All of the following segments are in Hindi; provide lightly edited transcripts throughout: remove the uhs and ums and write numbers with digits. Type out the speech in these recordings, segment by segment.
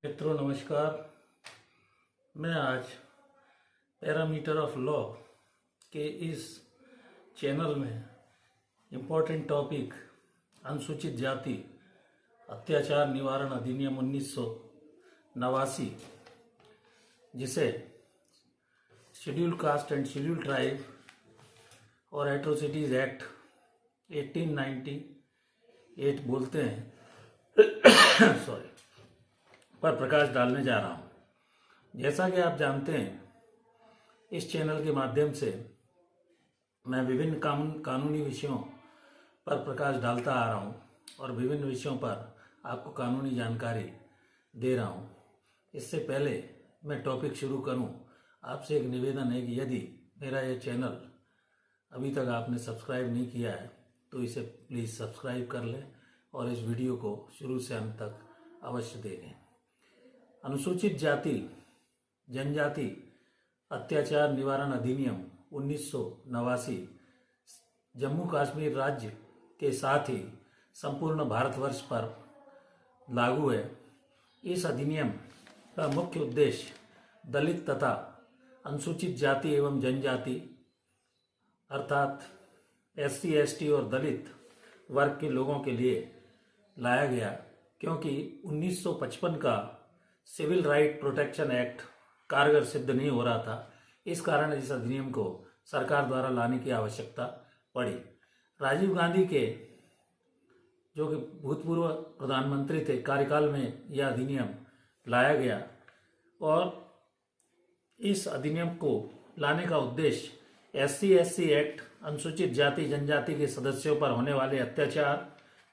मित्रों नमस्कार। मैं आज पैरामीटर ऑफ लॉ के इस चैनल में इम्पोर्टेंट टॉपिक अनुसूचित जाति अत्याचार निवारण अधिनियम 1989, जिसे schedule caste and schedule tribe और एट्रोसिटीज एक्ट 1898 बोलते हैं सॉरी पर प्रकाश डालने जा रहा हूँ। जैसा कि आप जानते हैं, इस चैनल के माध्यम से मैं विभिन्न कानूनी विषयों पर प्रकाश डालता आ रहा हूँ और विभिन्न विषयों पर आपको कानूनी जानकारी दे रहा हूँ। इससे पहले मैं टॉपिक शुरू करूँ, आपसे एक निवेदन है कि यदि मेरा ये चैनल अभी तक आपने सब्सक्राइब नहीं किया है तो इसे प्लीज़ सब्सक्राइब कर लें और इस वीडियो को शुरू से अंत तक अवश्य देखें। अनुसूचित जाति जनजाति अत्याचार निवारण अधिनियम 1989 जम्मू कश्मीर राज्य के साथ ही संपूर्ण भारतवर्ष पर लागू है। इस अधिनियम का मुख्य उद्देश्य दलित तथा अनुसूचित जाति एवं जनजाति अर्थात SC, ST और दलित वर्ग के लोगों के लिए लाया गया, क्योंकि 1955 का सिविल राइट प्रोटेक्शन एक्ट कारगर सिद्ध नहीं हो रहा था। इस कारण इस अधिनियम को सरकार द्वारा लाने की आवश्यकता पड़ी। राजीव गांधी के, जो कि भूतपूर्व प्रधानमंत्री थे, कार्यकाल में यह अधिनियम लाया गया और इस अधिनियम को लाने का उद्देश्य SC, SC एक्ट अनुसूचित जाति जनजाति के सदस्यों पर होने वाले अत्याचार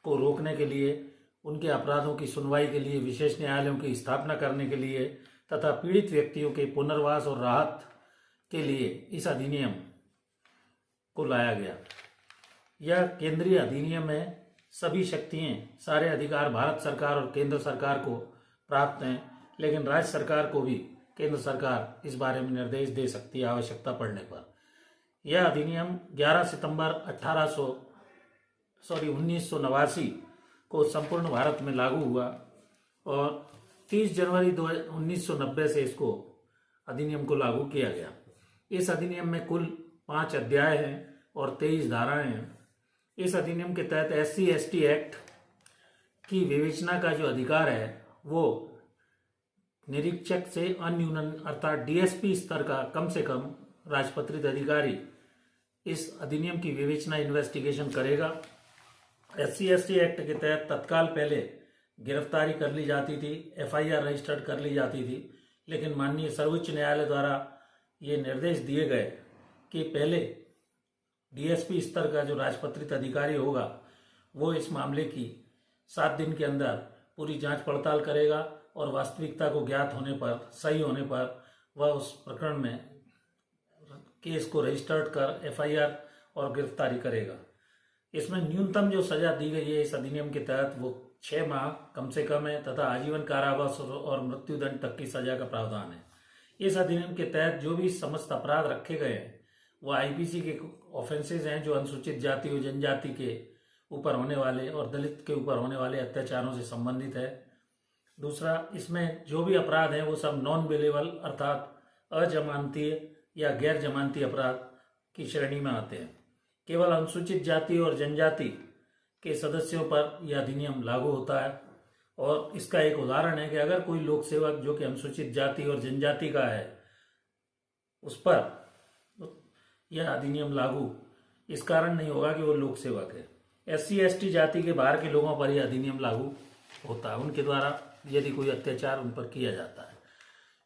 को रोकने के लिए, उनके अपराधों की सुनवाई के लिए विशेष न्यायालयों की स्थापना करने के लिए तथा पीड़ित व्यक्तियों के पुनर्वास और राहत के लिए इस अधिनियम को लाया गया। यह केंद्रीय अधिनियम है। सभी शक्तियां, सारे अधिकार भारत सरकार और केंद्र सरकार को प्राप्त हैं, लेकिन राज्य सरकार को भी केंद्र सरकार इस बारे में निर्देश दे सकती है आवश्यकता पड़ने पर। यह अधिनियम 11 सितंबर 1989 को संपूर्ण भारत में लागू हुआ और 30 जनवरी 1990 से इसको अधिनियम को लागू किया गया। इस अधिनियम में कुल 5 अध्याय हैं और 23 धाराएं हैं। इस अधिनियम के तहत SC, ST एक्ट की विवेचना का जो अधिकार है वो निरीक्षक से अन्यूनन अर्थात DSP स्तर का कम से कम राजपत्रित अधिकारी इस अधिनियम की विवेचना इन्वेस्टिगेशन करेगा। SC, ST एक्ट के तहत तत्काल पहले गिरफ्तारी कर ली जाती थी, FIR रजिस्टर्ड कर ली जाती थी, लेकिन माननीय सर्वोच्च न्यायालय द्वारा ये निर्देश दिए गए कि पहले DSP स्तर का जो राजपत्रित अधिकारी होगा वो इस मामले की 7 दिन के अंदर पूरी जांच पड़ताल करेगा और वास्तविकता को ज्ञात होने पर, सही होने पर वह उस प्रकरण में केस को रजिस्टर्ड कर FIR और गिरफ्तारी करेगा। इसमें न्यूनतम जो सजा दी गई है इस अधिनियम के तहत वो 6 माह कम से कम है तथा आजीवन कारावास और मृत्युदंड तक की सजा का प्रावधान है। इस अधिनियम के तहत जो भी समस्त अपराध रखे गए हैं वो IPC के ऑफेंसेज हैं, जो अनुसूचित जाति और जनजाति के ऊपर होने वाले और दलित के ऊपर होने वाले अत्याचारों से संबंधित है। दूसरा, इसमें जो भी अपराध हैं वो सब नॉन बेलेबल अर्थात अजमानतीय या गैर जमानती अपराध की श्रेणी में आते हैं। केवल अनुसूचित जाति और जनजाति के सदस्यों पर यह अधिनियम लागू होता है और इसका एक उदाहरण है कि अगर कोई लोक सेवक जो कि अनुसूचित जाति और जनजाति का है उस पर यह अधिनियम लागू इस कारण नहीं होगा कि वो लोक सेवक है। SC, ST जाति के बाहर के लोगों पर यह अधिनियम लागू होता है, उनके द्वारा यदि कोई अत्याचार उन पर किया जाता है।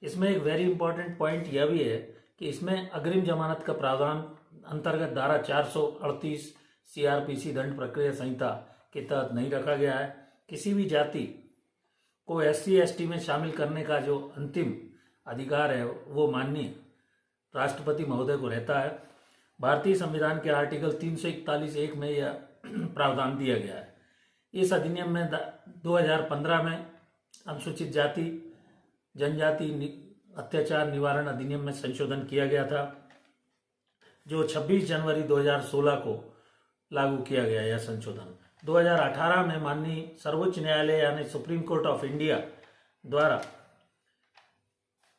इसमें एक वेरी इंपॉर्टेंट पॉइंट यह भी है कि इसमें अग्रिम जमानत का प्रावधान अंतर्गत धारा 438 CRPC दंड प्रक्रिया संहिता के तहत नहीं रखा गया है। किसी भी जाति को SC, ST में शामिल करने का जो अंतिम अधिकार है वो माननीय राष्ट्रपति महोदय को रहता है। भारतीय संविधान के आर्टिकल 341(1) में यह प्रावधान दिया गया है। इस अधिनियम में 2015 में अनुसूचित जाति जनजाति अत्याचार निवारण अधिनियम में संशोधन किया गया था, जो 26 जनवरी 2016 को लागू किया गया। यह संशोधन 2018 में माननीय सर्वोच्च न्यायालय यानी सुप्रीम कोर्ट ऑफ इंडिया द्वारा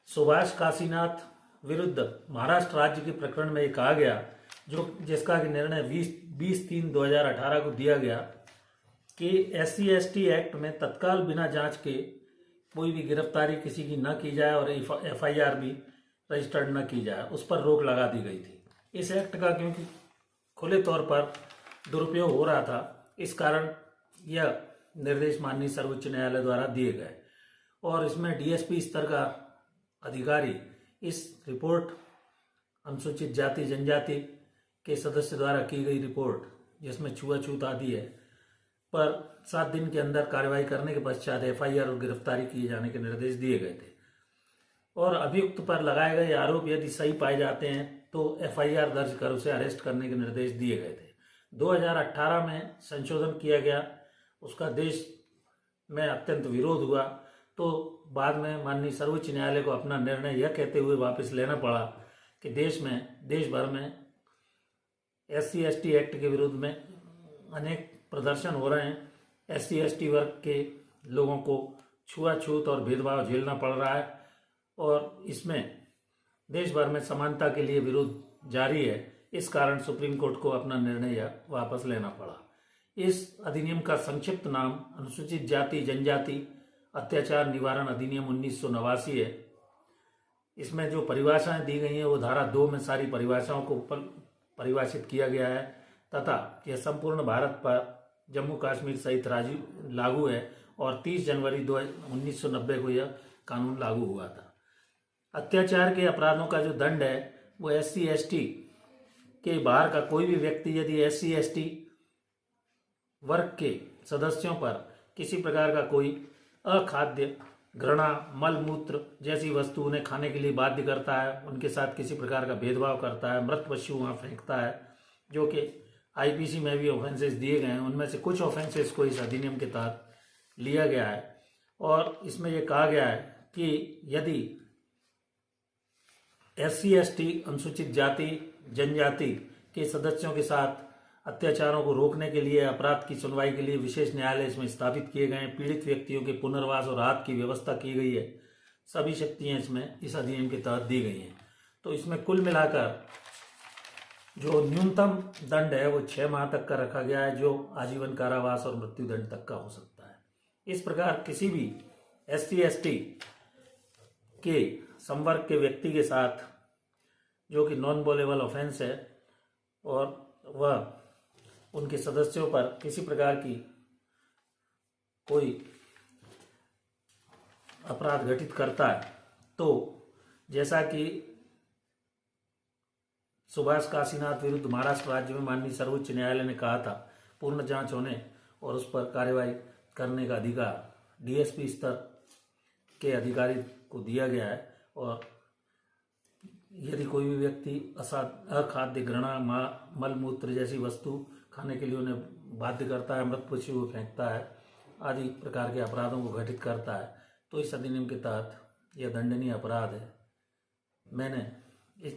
सुभाष काशीनाथ विरुद्ध महाराष्ट्र राज्य के प्रकरण में कहा गया, जो जिसका कि निर्णय 20/3/2018 को दिया गया कि SC/ST एक्ट में तत्काल बिना जांच के कोई भी गिरफ्तारी किसी की न की जाए और FIR भी रजिस्टर्ड न की जाए, उस पर रोक लगा दी गई थी। इस एक्ट का क्योंकि खुले तौर पर दुरुपयोग हो रहा था, इस कारण यह निर्देश माननीय सर्वोच्च न्यायालय द्वारा दिए गए और इसमें DSP स्तर का अधिकारी इस रिपोर्ट अनुसूचित जाति जनजाति के सदस्य द्वारा की गई रिपोर्ट, जिसमें छुआछूत आदि है, पर 7 दिन के अंदर कार्रवाई करने के पश्चात FIR और गिरफ्तारी किए जाने के निर्देश दिए गए थे और अभियुक्त पर लगाए गए आरोप यदि सही पाए जाते हैं तो FIR दर्ज कर उसे अरेस्ट करने के निर्देश दिए गए थे। 2018 में संशोधन किया गया, उसका देश में अत्यंत विरोध हुआ, तो बाद में माननीय सर्वोच्च न्यायालय को अपना निर्णय यह कहते हुए वापस लेना पड़ा कि देश भर में SC/ST एक्ट के विरुद्ध में अनेक प्रदर्शन हो रहे हैं। SC/ST वर्ग के लोगों को छुआछूत और भेदभाव झेलना पड़ रहा है और इसमें देश भर में समानता के लिए विरोध जारी है। इस कारण सुप्रीम कोर्ट को अपना निर्णय वापस लेना पड़ा। इस अधिनियम का संक्षिप्त नाम अनुसूचित जाति जनजाति अत्याचार निवारण अधिनियम 1989 है। इसमें जो परिभाषाएं दी गई हैं वो धारा 2 में सारी परिभाषाओं को परिभाषित किया गया है तथा यह संपूर्ण भारत पर जम्मू कश्मीर सहित राज्य लागू है और 30 जनवरी 1990 को यह कानून लागू हुआ था। अत्याचार के अपराधों का जो दंड है वो SC/ST के बाहर का कोई भी व्यक्ति यदि SC/ST वर्ग के सदस्यों पर किसी प्रकार का कोई अखाद्य घृणा मल मूत्र जैसी वस्तु उन्हें खाने के लिए बाध्य करता है, उनके साथ किसी प्रकार का भेदभाव करता है, मृत पशु वहाँ फेंकता है, जो कि IPC में भी ऑफेंसेस दिए गए हैं, उनमें से कुछ ऑफेंसेस को इस अधिनियम के तहत लिया गया है और इसमें यह कहा गया है कि यदि SC/ST अनुसूचित जाति जनजाति के सदस्यों के साथ अत्याचारों को रोकने के लिए अपराध की सुनवाई के लिए विशेष न्यायालय इसमें स्थापित किए गए हैं, पीड़ित व्यक्तियों के पुनर्वास और राहत की व्यवस्था की गई है, सभी शक्तियां इसमें इस अधिनियम के तहत दी गई हैं। तो इसमें कुल मिलाकर जो न्यूनतम दंड है वो 6 माह तक का रखा गया है, जो आजीवन कारावास और मृत्यु दंड तक का हो सकता है। इस प्रकार किसी भी SC/ST के संवर्ग के व्यक्ति के साथ जो कि नॉन बोलेबल ऑफेंस है और वह उनके सदस्यों पर किसी प्रकार की कोई अपराध घटित करता है तो जैसा कि सुभाष काशीनाथ विरुद्ध महाराष्ट्र राज्य में माननीय सर्वोच्च न्यायालय ने कहा था, पूर्ण जांच होने और उस पर कार्रवाई करने का अधिकार DSP स्तर के अधिकारी को दिया गया है और यदि कोई भी व्यक्ति अखाद्य घृणा मल मूत्र जैसी वस्तु खाने के लिए उन्हें बाध्य करता है, मृत पशु को फेंकता है आदि प्रकार के अपराधों को घटित करता है तो इस अधिनियम के तहत यह दंडनीय अपराध है। मैंने इस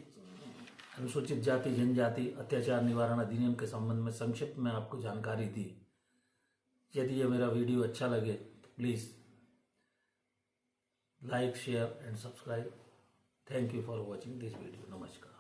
अनुसूचित जाति जनजाति अत्याचार निवारण अधिनियम के संबंध में संक्षिप्त में आपको जानकारी दी। यदि यह मेरा वीडियो अच्छा लगे तो please like share and subscribe. Thank you for watching this video. नमस्कार।